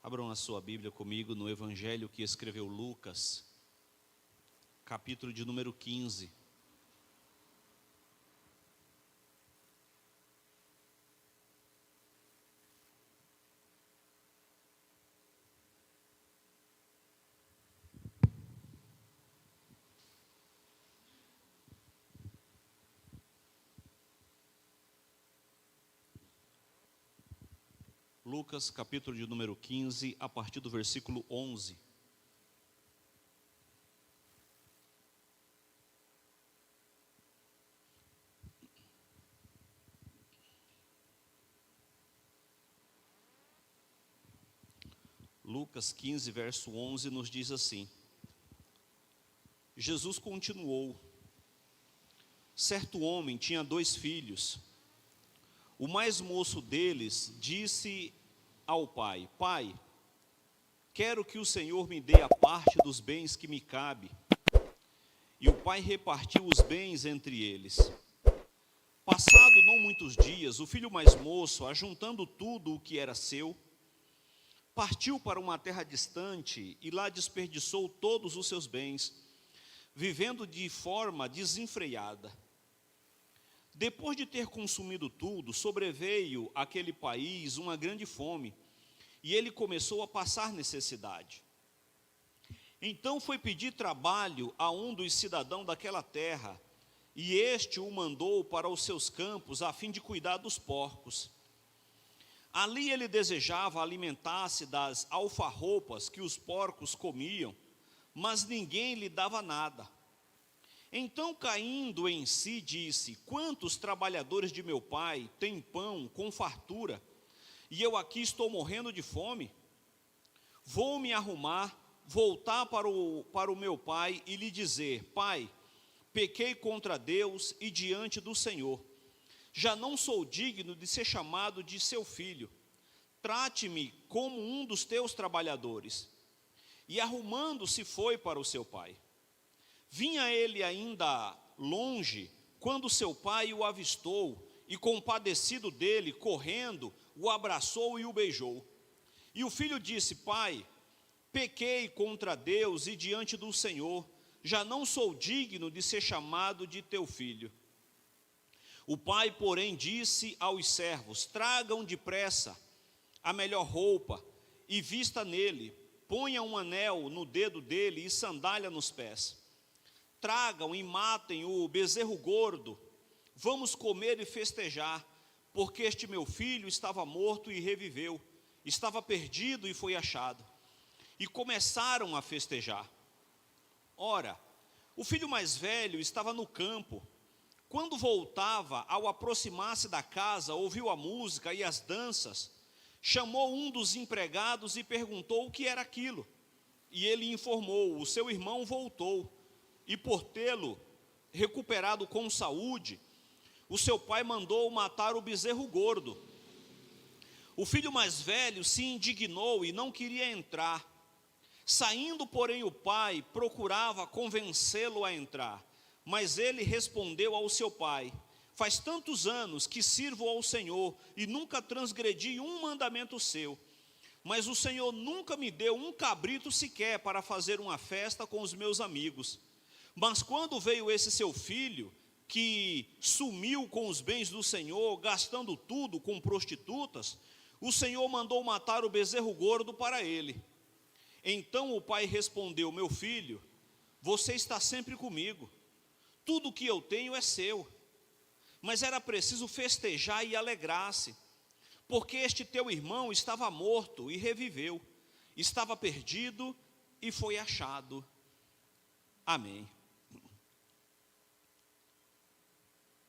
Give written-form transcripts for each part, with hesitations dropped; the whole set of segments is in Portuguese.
Abram a sua Bíblia comigo no Evangelho que escreveu Lucas, capítulo de número 15. Lucas, capítulo de número 15, a partir do versículo 11. Lucas 15, verso 11, nos diz assim: Jesus continuou: certo homem tinha 2 filhos. O mais moço deles disse ao pai: Pai, quero que o Senhor me dê a parte dos bens que me cabe. E o pai repartiu os bens entre eles. Passado não muitos dias, o filho mais moço, ajuntando tudo o que era seu, partiu para uma terra distante e lá desperdiçou todos os seus bens, vivendo de forma desenfreada. Depois de ter consumido tudo, sobreveio àquele país uma grande fome, e ele começou a passar necessidade. Então foi pedir trabalho a um dos cidadãos daquela terra, e este o mandou para os seus campos, a fim de cuidar dos porcos. Ali ele desejava alimentar-se das alfarropas que os porcos comiam, mas ninguém lhe dava nada. Então, caindo em si, disse: quantos trabalhadores de meu pai têm pão com fartura, e eu aqui estou morrendo de fome? Vou me arrumar, voltar para o meu pai e lhe dizer: Pai, pequei contra Deus e diante do Senhor. Já não sou digno de ser chamado de seu filho. Trate-me como um dos teus trabalhadores. E arrumando-se foi para o seu pai. Vinha ele ainda longe, quando seu pai o avistou, e compadecido dele, correndo, o abraçou e o beijou. E o filho disse: Pai, pequei contra Deus e diante do Senhor, já não sou digno de ser chamado de teu filho. O pai, porém, disse aos servos: tragam depressa a melhor roupa, e vista nele, ponha um anel no dedo dele e sandália nos pés. Tragam e matem o bezerro gordo, vamos comer e festejar, porque este meu filho estava morto e reviveu, estava perdido e foi achado. E começaram a festejar. Ora, o filho mais velho estava no campo. Quando voltava, ao aproximar-se da casa, ouviu a música e as danças, chamou um dos empregados e perguntou o que era aquilo. E ele informou: o seu irmão voltou, e por tê-lo recuperado com saúde, o seu pai mandou matar o bezerro gordo. O filho mais velho se indignou e não queria entrar. Saindo, porém, o pai procurava convencê-lo a entrar. Mas ele respondeu ao seu pai: faz tantos anos que sirvo ao Senhor e nunca transgredi um mandamento seu. Mas o Senhor nunca me deu um cabrito sequer para fazer uma festa com os meus amigos. Mas quando veio esse seu filho, que sumiu com os bens do Senhor, gastando tudo com prostitutas, o Senhor mandou matar o bezerro gordo para ele. Então o pai respondeu: meu filho, você está sempre comigo, tudo que eu tenho é seu. Mas era preciso festejar e alegrar-se, porque este teu irmão estava morto e reviveu, estava perdido e foi achado. Amém.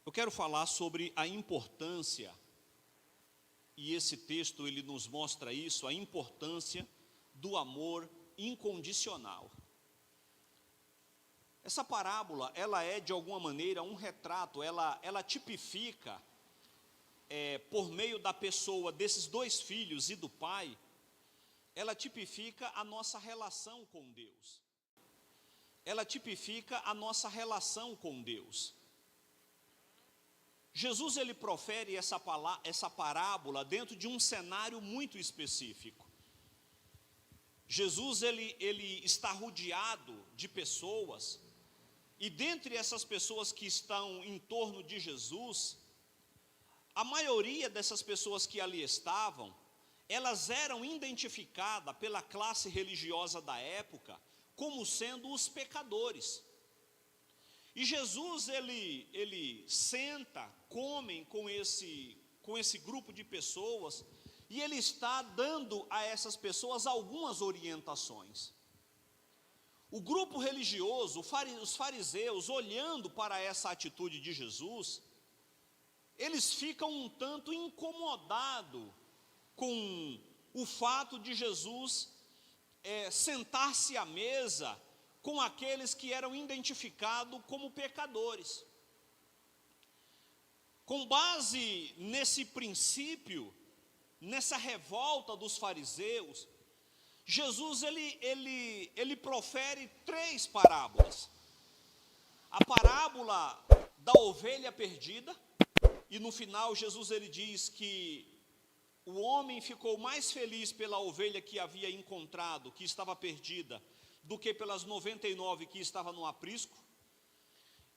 Eu quero falar sobre a importância, e esse texto ele nos mostra isso, a importância do amor incondicional. Essa parábola, ela é de alguma maneira um retrato, ela tipifica, por meio da pessoa desses 2 filhos e do pai, ela tipifica a nossa relação com Deus. Ela tipifica a nossa relação com Deus. Jesus ele profere essa parábola dentro de um cenário muito específico. Jesus ele está rodeado de pessoas, e dentre essas pessoas que estão em torno de Jesus, a maioria dessas pessoas que ali estavam, elas eram identificadas pela classe religiosa da época como sendo os pecadores. E Jesus ele senta, come com esse grupo de pessoas, e ele está dando a essas pessoas algumas orientações. O grupo religioso, os fariseus, olhando para essa atitude de Jesus, eles ficam um tanto incomodados com o fato de Jesus sentar-se à mesa com aqueles que eram identificados como pecadores. Com base nesse princípio, nessa revolta dos fariseus, Jesus ele profere 3 parábolas. A parábola da ovelha perdida, e no final Jesus ele diz que o homem ficou mais feliz pela ovelha que havia encontrado, que estava perdida, do que pelas 99 que estavam no aprisco.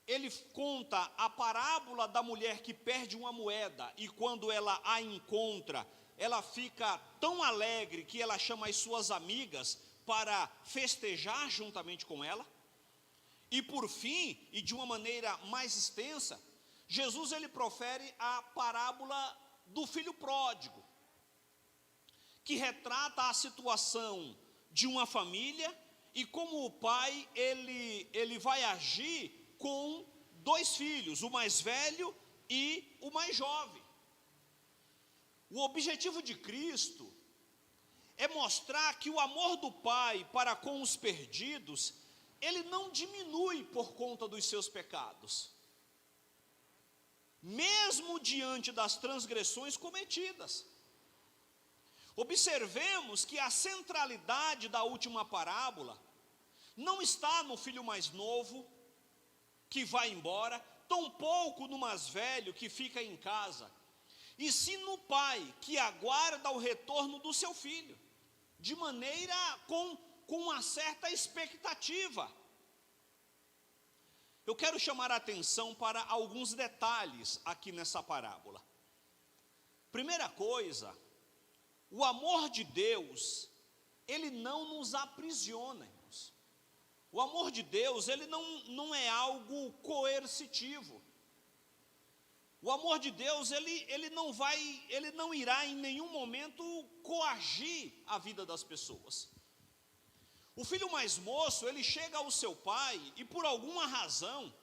Ele conta a parábola da mulher que perde uma moeda, e quando ela a encontra, ela fica tão alegre que ela chama as suas amigas para festejar juntamente com ela. E por fim, e de uma maneira mais extensa, Jesus ele profere a parábola do filho pródigo, que retrata a situação de uma família e como o pai ele vai agir com 2 filhos, o mais velho e o mais jovem. O objetivo de Cristo é mostrar que o amor do Pai para com os perdidos, ele não diminui por conta dos seus pecados, mesmo diante das transgressões cometidas. Observemos que a centralidade da última parábola não está no filho mais novo que vai embora, tampouco no mais velho que fica em casa, e sim no pai que aguarda o retorno do seu filho, de maneira com uma certa expectativa. Eu quero chamar a atenção para alguns detalhes aqui nessa parábola. Primeira coisa, o amor de Deus, ele não nos aprisiona, irmãos. O amor de Deus, ele não é algo coercitivo. O amor de Deus, ele não irá em nenhum momento coagir a vida das pessoas. O filho mais moço, ele chega ao seu pai e por alguma razão,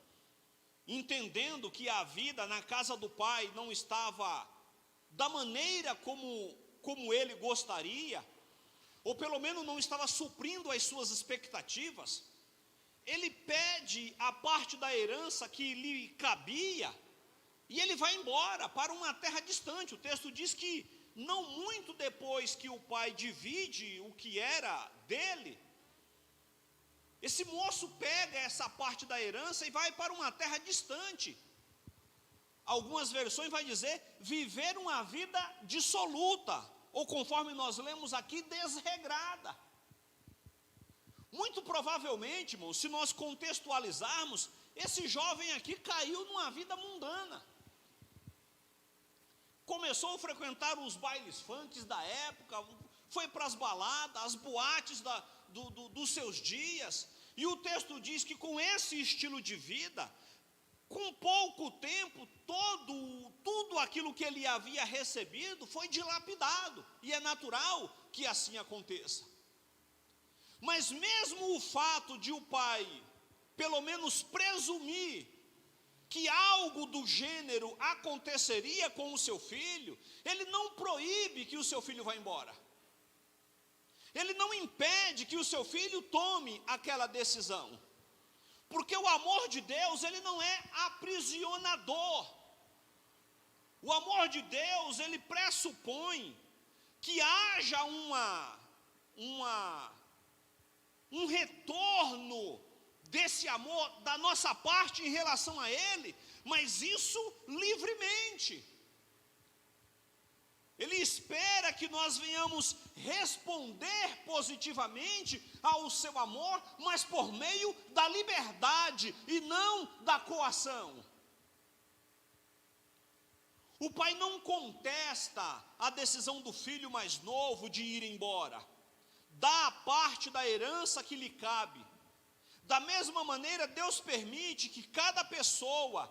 entendendo que a vida na casa do pai não estava da maneira como ele gostaria, ou pelo menos não estava suprindo as suas expectativas, ele pede a parte da herança que lhe cabia, e ele vai embora para uma terra distante. O texto diz que não muito depois que o pai divide o que era dele, esse moço pega essa parte da herança e vai para uma terra distante. Algumas versões vai dizer, viver uma vida dissoluta, ou conforme nós lemos aqui, desregrada. Muito provavelmente, irmãos, se nós contextualizarmos, esse jovem aqui caiu numa vida mundana. Começou a frequentar os bailes funks da época, foi para as baladas, as boates dos seus dias, e o texto diz que com esse estilo de vida, com pouco tempo, tudo aquilo que ele havia recebido foi dilapidado, e é natural que assim aconteça. Mas mesmo o fato de o pai, pelo menos presumir, que algo do gênero aconteceria com o seu filho, ele não proíbe que o seu filho vá embora. Ele não impede que o seu filho tome aquela decisão. Porque o amor de Deus, ele não é aprisionador. O amor de Deus, ele pressupõe que haja um retorno desse amor da nossa parte em relação a ele, mas isso livremente. Ele espera que nós venhamos responder positivamente ao seu amor, mas por meio da liberdade e não da coação. O pai não contesta a decisão do filho mais novo de ir embora. Dá a parte da herança que lhe cabe. Da mesma maneira, Deus permite que cada pessoa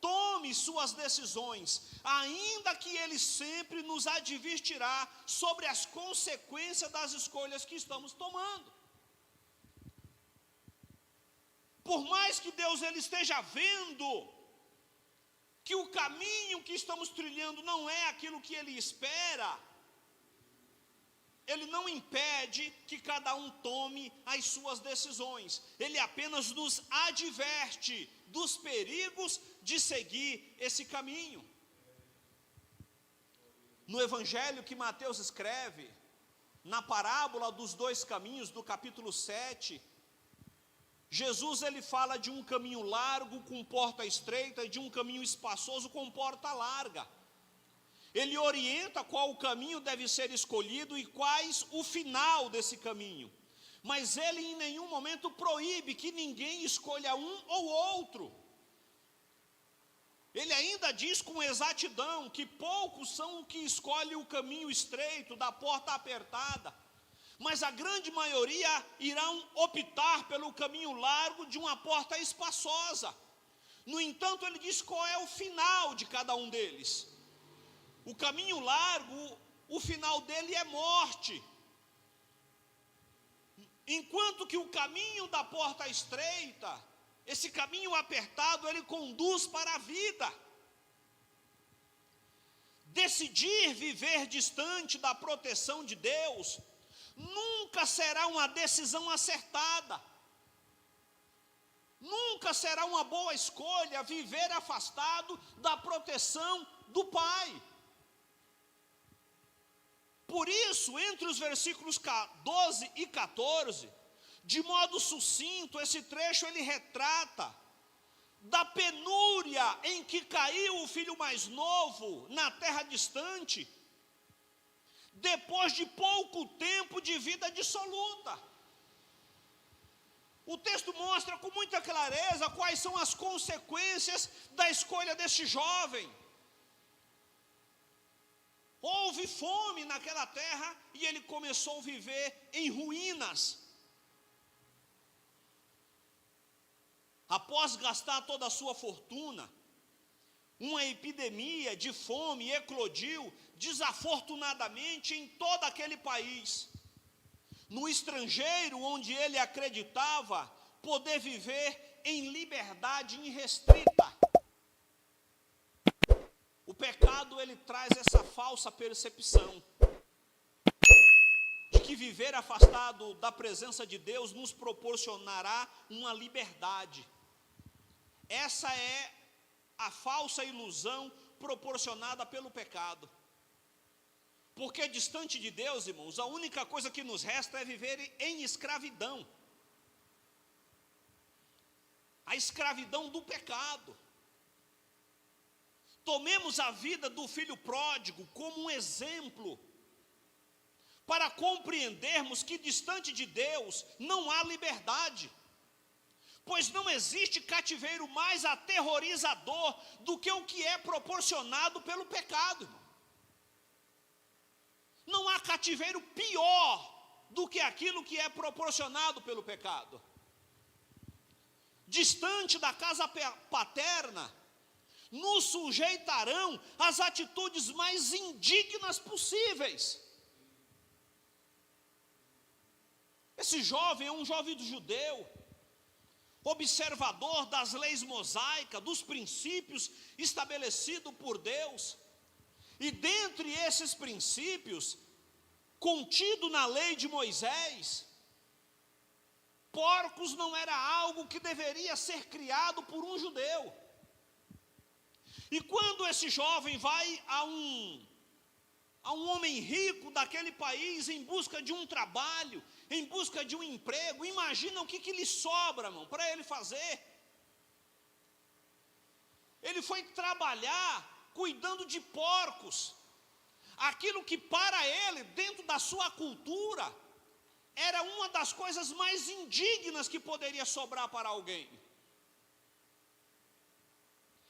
tome suas decisões, ainda que Ele sempre nos advertirá sobre as consequências das escolhas que estamos tomando. Por mais que Deus ele esteja vendo que o caminho que estamos trilhando não é aquilo que Ele espera, Ele não impede que cada um tome as suas decisões. Ele apenas nos adverte dos perigos de seguir esse caminho. No evangelho que Mateus escreve, na parábola dos dois caminhos, do capítulo 7, Jesus ele fala de um caminho largo com porta estreita e de um caminho espaçoso com porta larga. Ele orienta qual o caminho deve ser escolhido e quais o final desse caminho. Mas ele em nenhum momento proíbe que ninguém escolha um ou outro. Ele ainda diz com exatidão que poucos são os que escolhem o caminho estreito, da porta apertada. Mas a grande maioria irão optar pelo caminho largo de uma porta espaçosa. No entanto, ele diz qual é o final de cada um deles. O caminho largo, o final dele é morte. Enquanto que o caminho da porta estreita, esse caminho apertado, ele conduz para a vida. Decidir viver distante da proteção de Deus nunca será uma decisão acertada. Nunca será uma boa escolha viver afastado da proteção do Pai. Por isso, entre os versículos 12 e 14, de modo sucinto, esse trecho ele retrata da penúria em que caiu o filho mais novo na terra distante, depois de pouco tempo de vida dissoluta. O texto mostra com muita clareza quais são as consequências da escolha deste jovem. Houve fome naquela terra e ele começou a viver em ruínas. Após gastar toda a sua fortuna, uma epidemia de fome eclodiu desafortunadamente em todo aquele país. No estrangeiro, onde ele acreditava poder viver em liberdade irrestrita. O pecado, ele traz essa falsa percepção de que viver afastado da presença de Deus nos proporcionará uma liberdade. Essa é a falsa ilusão proporcionada pelo pecado. Porque distante de Deus, irmãos, a única coisa que nos resta é viver em escravidão. A escravidão do pecado. Tomemos a vida do filho pródigo como um exemplo, para compreendermos que distante de Deus não há liberdade. Pois não existe cativeiro mais aterrorizador do que o que é proporcionado pelo pecado, irmão. Não há cativeiro pior do que aquilo que é proporcionado pelo pecado. Distante da casa paterna, nos sujeitarão às atitudes mais indignas possíveis. Esse jovem é um jovem judeu, observador das leis mosaicas, dos princípios estabelecidos por Deus. E dentre esses princípios, contido na lei de Moisés, porcos não era algo que deveria ser criado por um judeu. E quando esse jovem vai a um homem rico daquele país em busca de um trabalho, em busca de um emprego, imagina o que lhe sobra, irmão, para ele fazer. Ele foi trabalhar cuidando de porcos, aquilo que para ele, dentro da sua cultura, era uma das coisas mais indignas que poderia sobrar para alguém.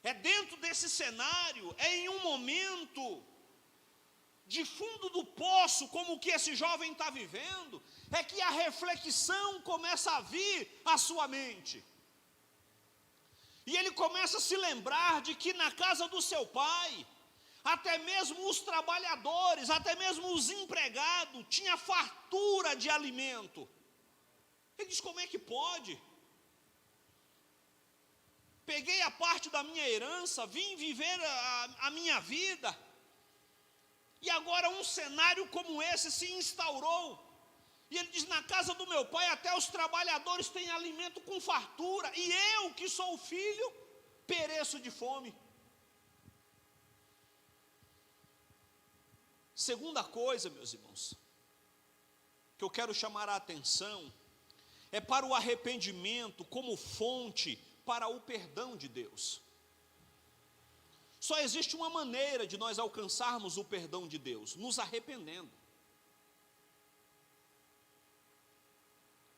É dentro desse cenário, é em um momento de fundo do poço, como o que esse jovem está vivendo, é que a reflexão começa a vir à sua mente. E ele começa a se lembrar de que na casa do seu pai, até mesmo os trabalhadores, até mesmo os empregados, tinha fartura de alimento. Ele diz: como é que pode? Peguei a parte da minha herança, vim viver a minha vida, e agora um cenário como esse se instaurou. E ele diz: na casa do meu pai até os trabalhadores têm alimento com fartura, e eu, que sou o filho, pereço de fome. Segunda coisa, meus irmãos, que eu quero chamar a atenção, é para o arrependimento como fonte para o perdão de Deus. Só existe uma maneira de nós alcançarmos o perdão de Deus: nos arrependendo.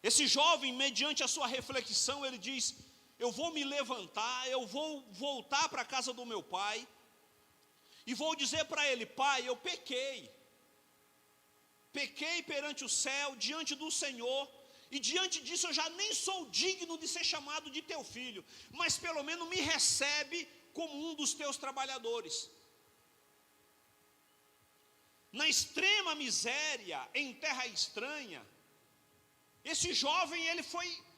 Esse jovem, mediante a sua reflexão, ele diz: eu vou me levantar, eu vou voltar para a casa do meu pai, e vou dizer para ele: pai, eu pequei perante o céu, diante do Senhor, e diante disso eu já nem sou digno de ser chamado de teu filho, mas pelo menos me recebe como um dos teus trabalhadores. Na extrema miséria, em terra estranha, esse jovem,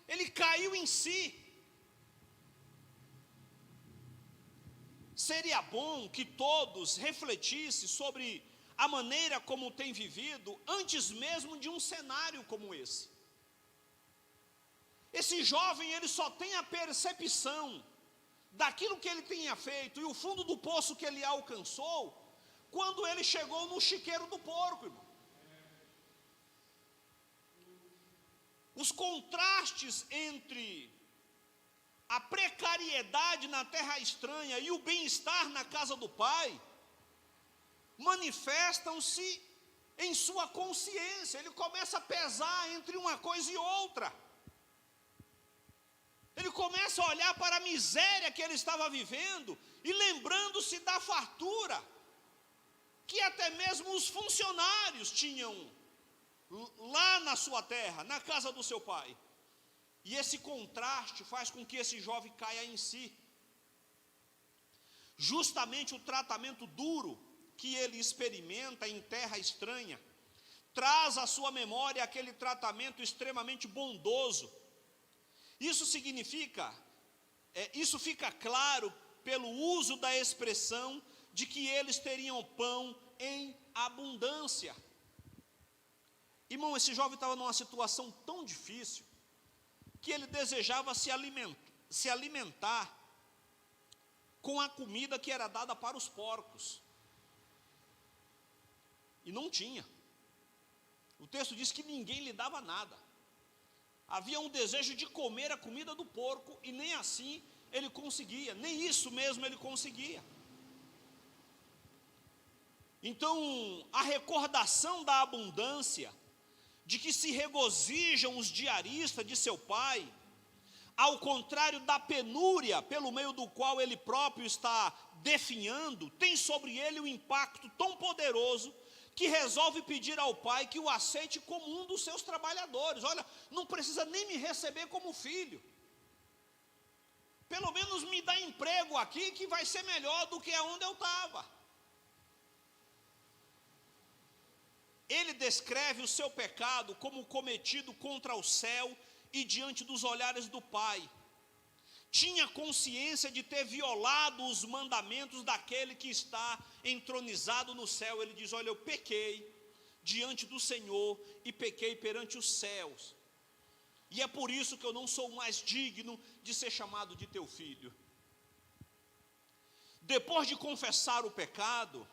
ele caiu em si. Seria bom que todos refletissem sobre a maneira como tem vivido, antes mesmo de um cenário como esse. Esse jovem, ele só tem a percepção daquilo que ele tinha feito e o fundo do poço que ele alcançou, quando ele chegou no chiqueiro do porco, irmão. Os contrastes entre a precariedade na terra estranha e o bem-estar na casa do pai manifestam-se em sua consciência. Ele começa a pesar entre uma coisa e outra. Ele começa a olhar para a miséria que ele estava vivendo e lembrando-se da fartura que até mesmo os funcionários tinham lá na sua terra, na casa do seu pai. E esse contraste faz com que esse jovem caia em si. Justamente o tratamento duro que ele experimenta em terra estranha traz à sua memória aquele tratamento extremamente bondoso. Isso fica claro pelo uso da expressão de que eles teriam pão em abundância. Irmão, esse jovem estava numa situação tão difícil que ele desejava se alimentar com a comida que era dada para os porcos. E não tinha. O texto diz que ninguém lhe dava nada. Havia um desejo de comer a comida do porco, e nem assim ele conseguia, nem isso mesmo ele conseguia. Então, a recordação da abundância, de que se regozijam os diaristas de seu pai, ao contrário da penúria pelo meio do qual ele próprio está definhando, tem sobre ele um impacto tão poderoso que resolve pedir ao pai que o aceite como um dos seus trabalhadores. Olha, não precisa nem me receber como filho, pelo menos me dá emprego aqui, que vai ser melhor do que onde eu estava. Ele descreve o seu pecado como cometido contra o céu e diante dos olhares do pai. Tinha consciência de ter violado os mandamentos daquele que está entronizado no céu. Ele diz: olha, eu pequei diante do Senhor e pequei perante os céus, e é por isso que eu não sou mais digno de ser chamado de teu filho. Depois de confessar o pecado,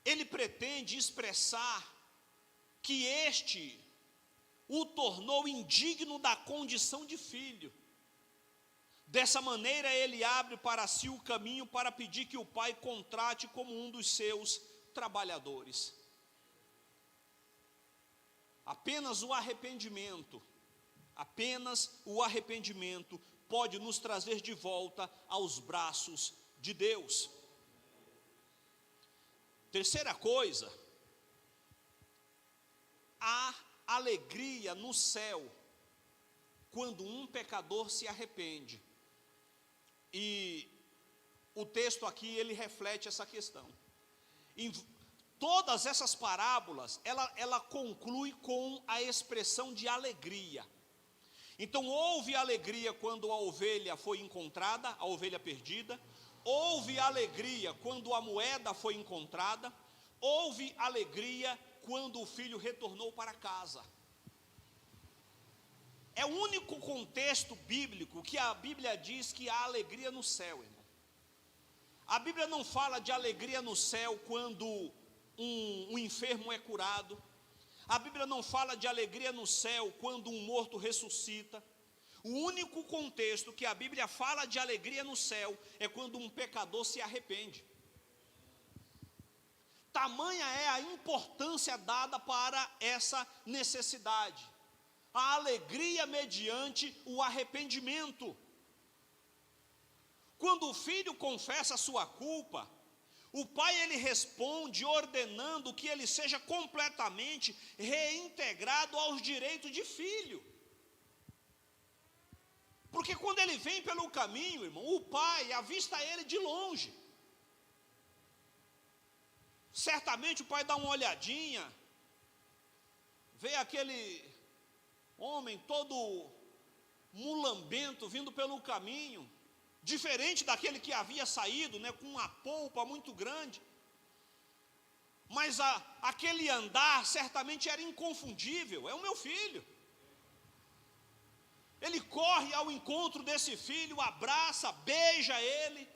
ele pretende expressar que este o tornou indigno da condição de filho. Dessa maneira, ele abre para si o caminho para pedir que o pai contrate como um dos seus trabalhadores. Apenas o arrependimento pode nos trazer de volta aos braços de Deus. Terceira coisa, há alegria no céu quando um pecador se arrepende. E o texto aqui, ele reflete essa questão. Em todas essas parábolas, ela conclui com a expressão de alegria. Então, houve alegria quando a ovelha foi encontrada, a ovelha perdida. Houve alegria quando a moeda foi encontrada. Houve alegria quando o filho retornou para casa. É o único contexto bíblico que a Bíblia diz que há alegria no céu, irmão. A Bíblia não fala de alegria no céu quando um enfermo é curado. A Bíblia não fala de alegria no céu quando um morto ressuscita. O único contexto que a Bíblia fala de alegria no céu é quando um pecador se arrepende. Tamanha é a importância dada para essa necessidade. A alegria mediante o arrependimento. Quando o filho confessa a sua culpa, o pai ele responde ordenando que ele seja completamente reintegrado aos direitos de filho. Porque quando ele vem pelo caminho, irmão, o pai avista ele de longe. Certamente o pai dá uma olhadinha, vê aquele homem todo mulambento vindo pelo caminho, diferente daquele que havia saído, com uma polpa muito grande. Mas aquele andar certamente era inconfundível, é o meu filho. Ele corre ao encontro desse filho, abraça, beija ele.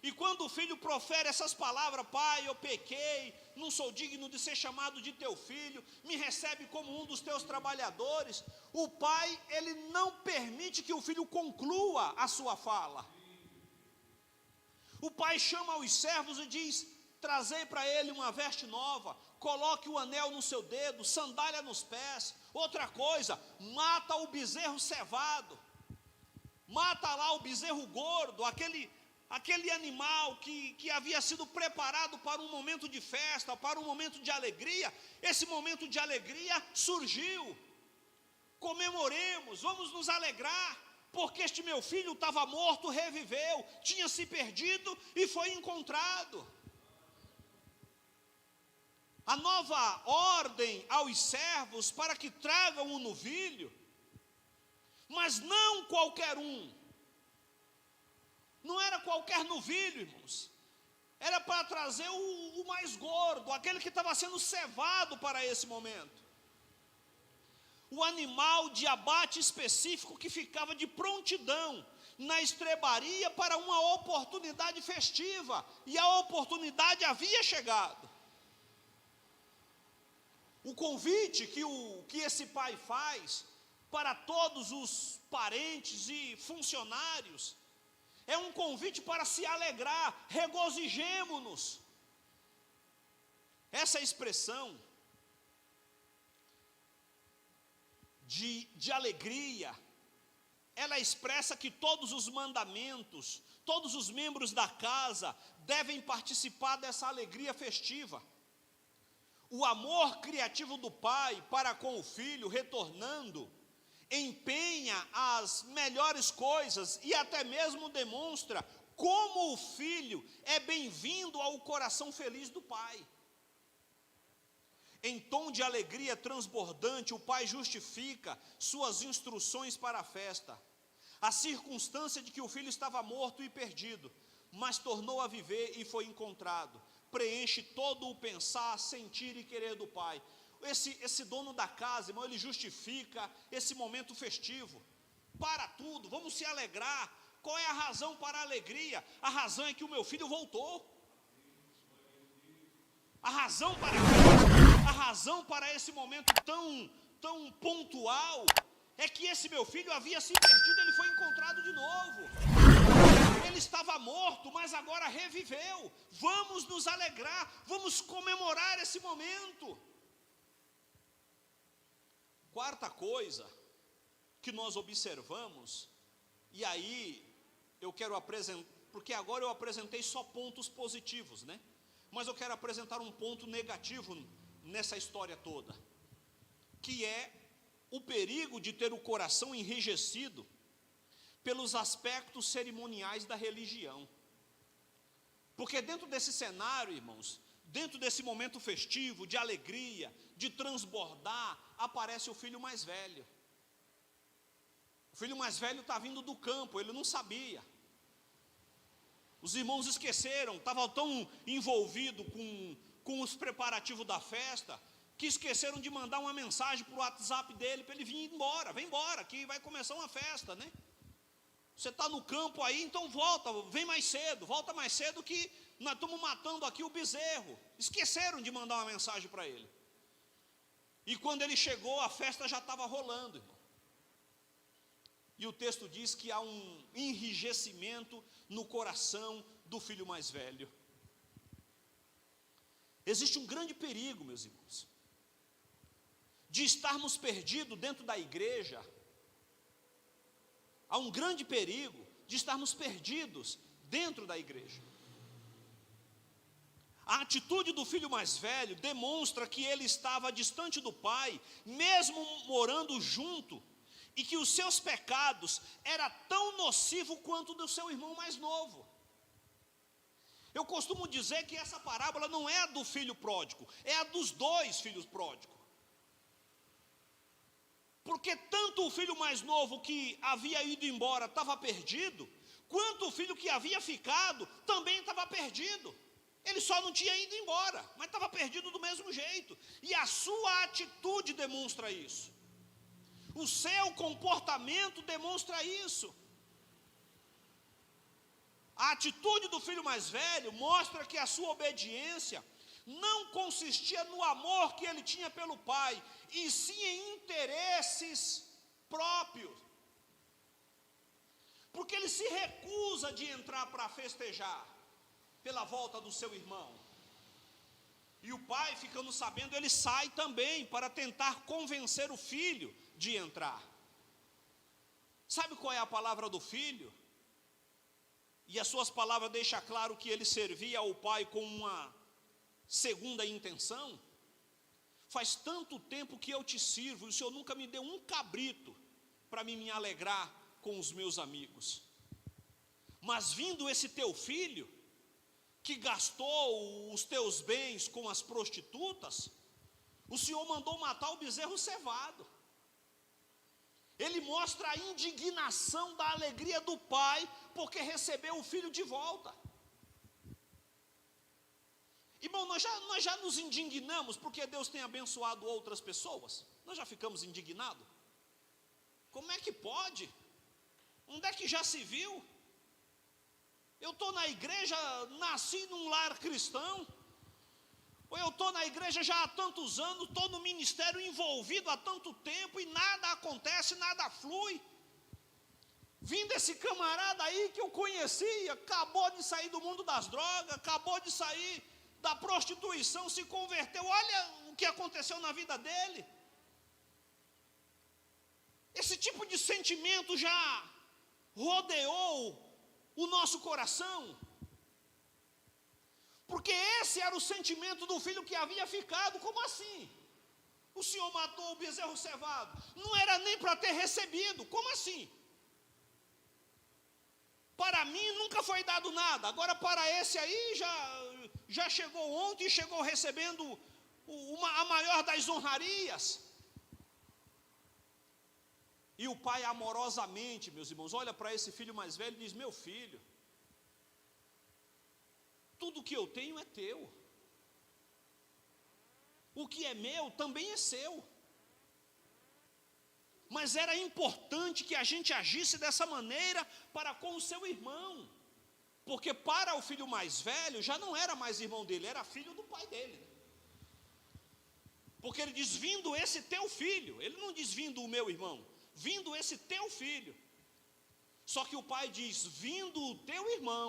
E quando o filho profere essas palavras, pai, eu pequei, não sou digno de ser chamado de teu filho, me recebe como um dos teus trabalhadores. O pai, ele não permite que o filho conclua a sua fala. O pai chama os servos e diz, trazei para ele uma veste nova, coloque o anel no seu dedo, sandália nos pés. Outra coisa, mata o bezerro cevado, mata lá o bezerro gordo, aquele animal que havia sido preparado para um momento de festa, para um momento de alegria. Esse momento de alegria surgiu. Comemoremos, vamos nos alegrar, porque este meu filho estava morto, reviveu, tinha se perdido e foi encontrado. A nova ordem aos servos para que tragam um novilho, mas não qualquer um. Não era qualquer novilho, irmãos. Era para trazer o mais gordo, aquele que estava sendo cevado para esse momento. O animal de abate específico que ficava de prontidão na estrebaria para uma oportunidade festiva. E a oportunidade havia chegado. O convite que esse pai faz para todos os parentes e funcionários é um convite para se alegrar, regozijemo-nos. Essa expressão de alegria, ela expressa que todos os mandamentos, todos os membros da casa devem participar dessa alegria festiva. O amor criativo do pai para com o filho, retornando, empenha as melhores coisas e até mesmo demonstra como o filho é bem-vindo ao coração feliz do pai. Em tom de alegria transbordante, o pai justifica suas instruções para a festa. A circunstância de que o filho estava morto e perdido, mas tornou a viver e foi encontrado, preenche todo o pensar, sentir e querer do pai. Esse dono da casa, irmão, ele justifica esse momento festivo. Para tudo, vamos se alegrar. Qual é a razão para a alegria? A razão é que o meu filho voltou. A razão para esse momento tão pontual é que esse meu filho havia se perdido, ele foi encontrado de novo. Ele estava morto, mas agora reviveu. Vamos nos alegrar, vamos comemorar esse momento. quarta coisa que nós observamos, e aí eu quero apresentar, porque agora eu apresentei só pontos positivos, né? Mas eu quero apresentar um ponto negativo nessa história toda, que é o perigo de ter o coração enrijecido pelos aspectos cerimoniais da religião. Porque dentro desse cenário, irmãos, dentro desse momento festivo, de alegria, de transbordar, aparece o filho mais velho. O filho mais velho está vindo do campo, ele não sabia. Os irmãos esqueceram, estavam tão envolvidos com os preparativos da festa, que esqueceram de mandar uma mensagem para o WhatsApp dele, para ele vir embora. Vem embora, que vai começar uma festa, né? Você está no campo aí, então volta, vem mais cedo, volta mais cedo que nós estamos matando aqui o bezerro. Esqueceram de mandar uma mensagem para ele. E quando ele chegou, a festa já estava rolando, irmão. E o texto diz que há um enrijecimento no coração do filho mais velho. Existe um grande perigo, meus irmãos, de estarmos perdidos dentro da igreja. Há um grande perigo de estarmos perdidos dentro da igreja. A atitude do filho mais velho demonstra que ele estava distante do pai, mesmo morando junto, e que os seus pecados eram tão nocivos quanto o do seu irmão mais novo. Eu costumo dizer que essa parábola não é a do filho pródigo, é a dos dois filhos pródigos. Porque tanto o filho mais novo que havia ido embora estava perdido, quanto o filho que havia ficado também estava perdido. Ele só não tinha ido embora, mas estava perdido do mesmo jeito. E a sua atitude demonstra isso. O seu comportamento demonstra isso. A atitude do filho mais velho mostra que a sua obediência não consistia no amor que ele tinha pelo pai, e sim em interesses próprios. Porque ele se recusa de entrar para festejar pela volta do seu irmão. E o pai, ficando sabendo, ele sai também para tentar convencer o filho de entrar. Sabe qual é a palavra do filho? E as suas palavras deixam claro que ele servia ao pai com uma segunda intenção. Faz tanto tempo que eu te sirvo, e o Senhor nunca me deu um cabrito para me alegrar com os meus amigos. Mas vindo esse teu filho, que gastou os teus bens com as prostitutas, o Senhor mandou matar o bezerro cevado. Ele mostra a indignação da alegria do pai, porque recebeu o filho de volta. Irmão, nós já nos indignamos porque Deus tem abençoado outras pessoas? Nós já ficamos indignados? Como é que pode? Onde é que já se viu? Eu estou na igreja, nasci num lar cristão, ou eu estou na igreja já há tantos anos, estou no ministério envolvido há tanto tempo e nada acontece, nada flui. Vindo esse camarada aí que eu conhecia, acabou de sair do mundo das drogas, acabou de sair da prostituição, se converteu, olha o que aconteceu na vida dele. Esse tipo de sentimento já rodeou o nosso coração, porque esse era o sentimento do filho que havia ficado. Como assim? O Senhor matou o bezerro cevado, não era nem para ter recebido, como assim? Para mim nunca foi dado nada, agora para esse aí já chegou ontem, chegou recebendo a maior das honrarias. E o pai amorosamente, meus irmãos, olha para esse filho mais velho e diz: meu filho, tudo que eu tenho é teu, o que é meu também é seu. Mas era importante que a gente agisse dessa maneira para com o seu irmão, porque para o filho mais velho já não era mais irmão dele, era filho do pai dele. Porque ele diz: vindo esse teu filho, ele não diz vindo o meu irmão, vindo esse teu filho. Só que o pai diz: vindo o teu irmão.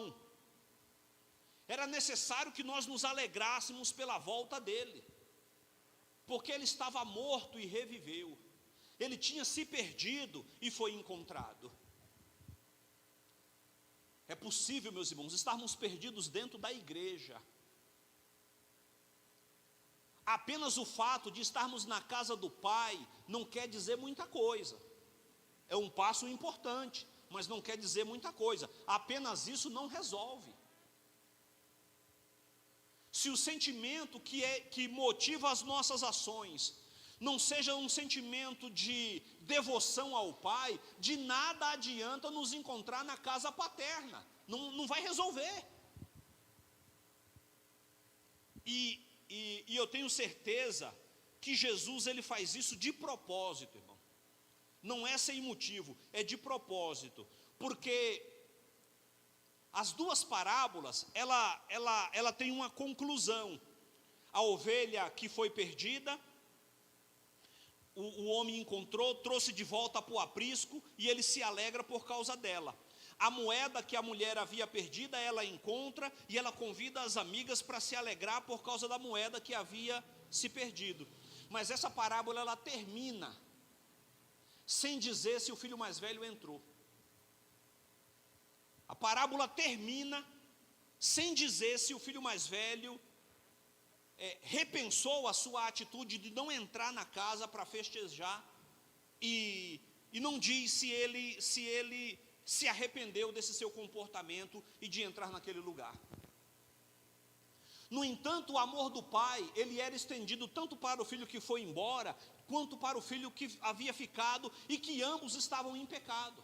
Era necessário que nós nos alegrássemos pela volta dele, porque ele estava morto e reviveu. Ele tinha se perdido e foi encontrado. É possível, meus irmãos, estarmos perdidos dentro da igreja. Apenas o fato de estarmos na casa do Pai não quer dizer muita coisa. É um passo importante, mas não quer dizer muita coisa. Apenas isso não resolve. Se o sentimento que motiva as nossas ações não seja um sentimento de devoção ao Pai, de nada adianta nos encontrar na casa paterna. Não vai resolver. E eu tenho certeza que Jesus ele faz isso de propósito, irmão. Não é sem motivo, é de propósito. Porque as duas parábolas, ela tem uma conclusão. A ovelha que foi perdida, o homem encontrou, trouxe de volta para o aprisco, e ele se alegra por causa dela. A moeda que a mulher havia perdida, ela encontra, e ela convida as amigas para se alegrar por causa da moeda que havia se perdido. Mas essa parábola, ela termina sem dizer se o filho mais velho entrou. A parábola termina sem dizer se o filho mais velho repensou a sua atitude de não entrar na casa para festejar, e não diz se ele se arrependeu desse seu comportamento e de entrar naquele lugar. No entanto, o amor do pai, ele era estendido tanto para o filho que foi embora, quanto para o filho que havia ficado, e que ambos estavam em pecado.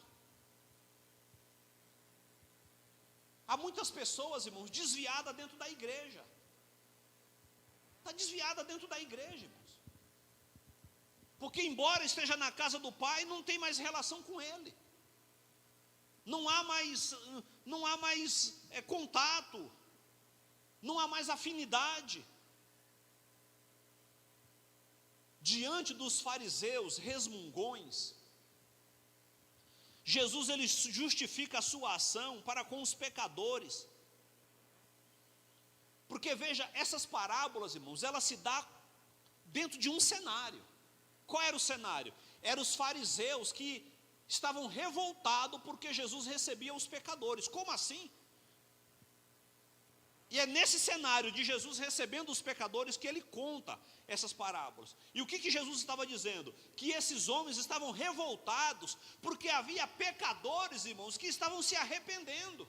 Há muitas pessoas, irmãos, desviadas dentro da igreja. Está desviada dentro da igreja, irmãos. Porque embora esteja na casa do pai, não tem mais relação com ele. Não há mais contato. Não há mais afinidade. Diante dos fariseus resmungões, Jesus ele justifica a sua ação para com os pecadores. Porque veja, essas parábolas, irmãos, elas se dão dentro de um cenário. Qual era o cenário? Eram os fariseus que estavam revoltados porque Jesus recebia os pecadores. Como assim? E é nesse cenário de Jesus recebendo os pecadores que ele conta essas parábolas. E o que Jesus estava dizendo? Que esses homens estavam revoltados porque havia pecadores, irmãos, que estavam se arrependendo.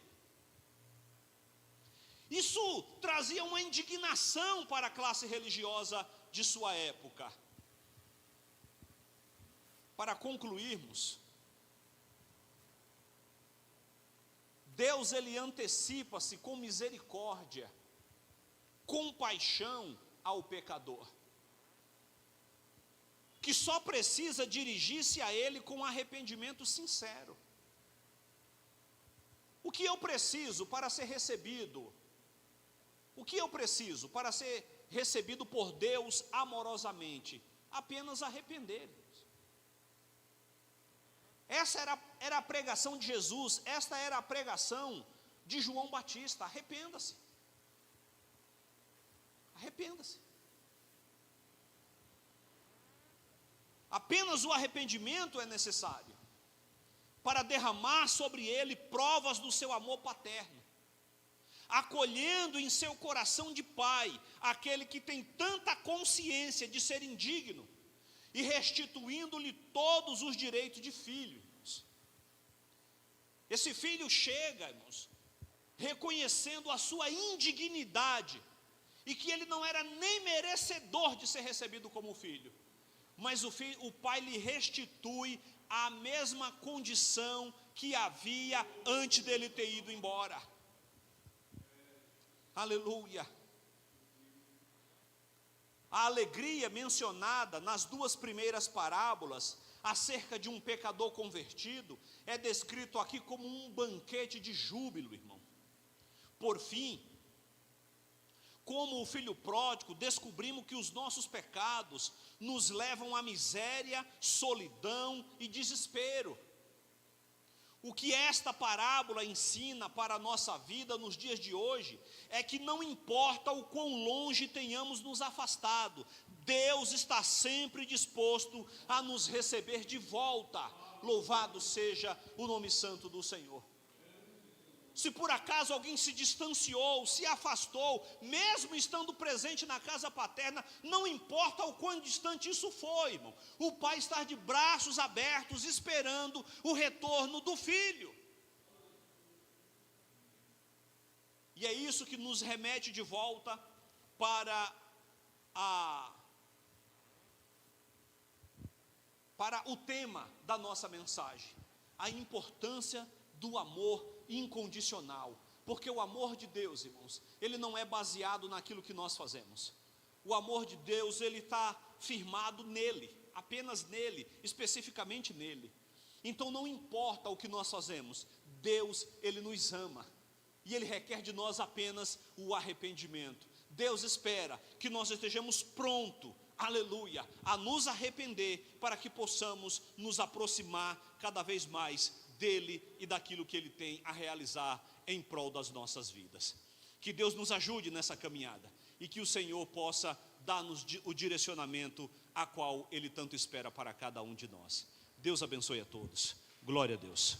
Isso trazia uma indignação para a classe religiosa de sua época. Para concluirmos, Deus ele antecipa-se com misericórdia, compaixão ao pecador, que só precisa dirigir-se a ele com arrependimento sincero. O que eu preciso para ser recebido? O que eu preciso para ser recebido por Deus amorosamente? Apenas arrepender. Essa era a pregação de Jesus, esta era a pregação de João Batista. Arrependa-se. Arrependa-se. Apenas o arrependimento é necessário para derramar sobre ele provas do seu amor paterno, acolhendo em seu coração de pai aquele que tem tanta consciência de ser indigno e restituindo-lhe todos os direitos de filho, irmãos. Esse filho chega, irmãos, reconhecendo a sua indignidade e que ele não era nem merecedor de ser recebido como filho, mas o pai lhe restitui a mesma condição que havia antes dele ter ido embora. Aleluia. A alegria mencionada nas duas primeiras parábolas acerca de um pecador convertido é descrito aqui como um banquete de júbilo, irmão. Por fim, como o filho pródigo, descobrimos que os nossos pecados nos levam à miséria, solidão e desespero. O que esta parábola ensina para a nossa vida nos dias de hoje é que não importa o quão longe tenhamos nos afastado, Deus está sempre disposto a nos receber de volta. Louvado seja o nome santo do Senhor. Se por acaso alguém se distanciou, se afastou, mesmo estando presente na casa paterna, não importa o quão distante isso foi, irmão. O pai está de braços abertos, esperando o retorno do filho. E é isso que nos remete de volta para o tema da nossa mensagem: a importância do amor incondicional. Porque o amor de Deus, irmãos, ele não é baseado naquilo que nós fazemos. O amor de Deus, ele está firmado nele, apenas nele, especificamente nele. Então não importa o que nós fazemos, Deus, ele nos ama, e ele requer de nós apenas o arrependimento. Deus espera que nós estejamos prontos, aleluia, a nos arrepender, para que possamos nos aproximar cada vez mais dele e daquilo que ele tem a realizar em prol das nossas vidas. Que Deus nos ajude nessa caminhada, e que o Senhor possa dar-nos o direcionamento a qual ele tanto espera para cada um de nós. Deus abençoe a todos. Glória a Deus.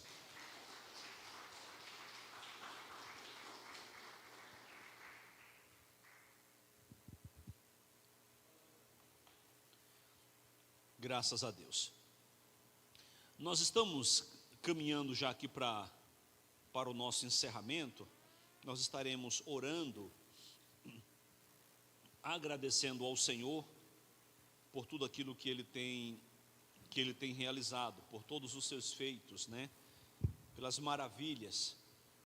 Graças a Deus. Nós estamos caminhando já aqui para o nosso encerramento. Nós estaremos orando, agradecendo ao Senhor por tudo aquilo que Ele tem realizado, por todos os seus feitos, né? Pelas maravilhas